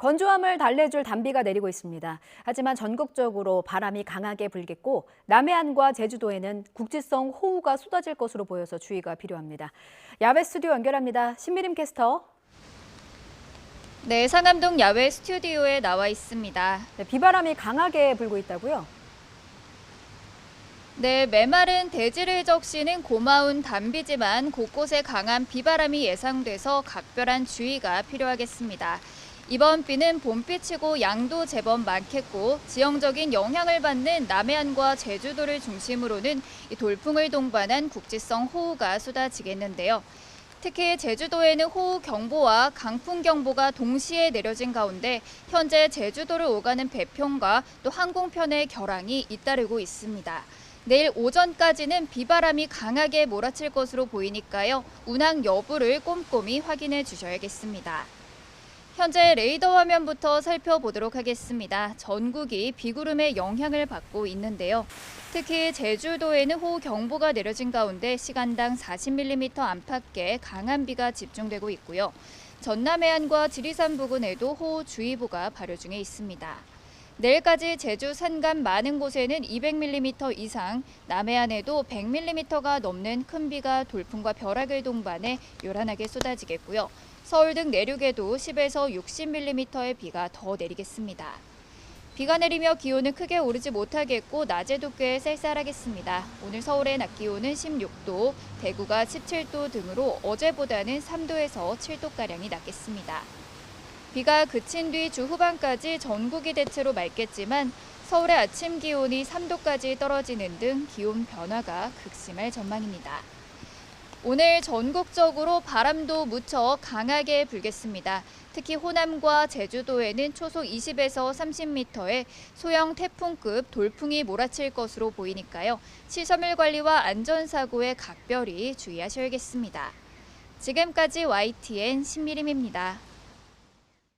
건조함을 달래줄 단비가 내리고 있습니다. 하지만 전국적으로 바람이 강하게 불겠고 남해안과 제주도에는 국지성 호우가 쏟아질 것으로 보여서 주의가 필요합니다. 야외 스튜디오 연결합니다. 신미림 캐스터. 네, 상암동 야외 스튜디오에 나와 있습니다. 네, 비바람이 강하게 불고 있다고요? 네, 메마른 대지를 적시는 고마운 단비지만 곳곳에 강한 비바람이 예상돼서 각별한 주의가 필요하겠습니다. 이번 비는 봄비치고 양도 제법 많겠고 지형적인 영향을 받는 남해안과 제주도를 중심으로는 돌풍을 동반한 국지성 호우가 쏟아지겠는데요. 특히 제주도에는 호우경보와 강풍경보가 동시에 내려진 가운데 현재 제주도를 오가는 배편과 또 항공편의 결항이 잇따르고 있습니다. 내일 오전까지는 비바람이 강하게 몰아칠 것으로 보이니까요. 운항 여부를 꼼꼼히 확인해 주셔야겠습니다. 현재 레이더 화면부터 살펴보도록 하겠습니다. 전국이 비구름의 영향을 받고 있는데요. 특히 제주도에는 호우경보가 내려진 가운데 시간당 40mm 안팎의 강한 비가 집중되고 있고요. 전남해안과 지리산 부근에도 호우주의보가 발효 중에 있습니다. 내일까지 제주 산간 많은 곳에는 200mm 이상, 남해안에도 100mm가 넘는 큰 비가 돌풍과 벼락을 동반해 요란하게 쏟아지겠고요. 서울 등 내륙에도 10에서 60mm의 비가 더 내리겠습니다. 비가 내리며 기온은 크게 오르지 못하겠고 낮에도 꽤 쌀쌀하겠습니다. 오늘 서울의 낮 기온은 16도, 대구가 17도 등으로 어제보다는 3도에서 7도가량이 낮겠습니다. 비가 그친 뒤 주 후반까지 전국이 대체로 맑겠지만 서울의 아침 기온이 3도까지 떨어지는 등 기온 변화가 극심할 전망입니다. 오늘 전국적으로 바람도 무척 강하게 불겠습니다. 특히 호남과 제주도에는 초속 20에서 30m의 소형 태풍급 돌풍이 몰아칠 것으로 보이니까요. 시설물 관리와 안전사고에 각별히 주의하셔야겠습니다. 지금까지 YTN 신미림입니다.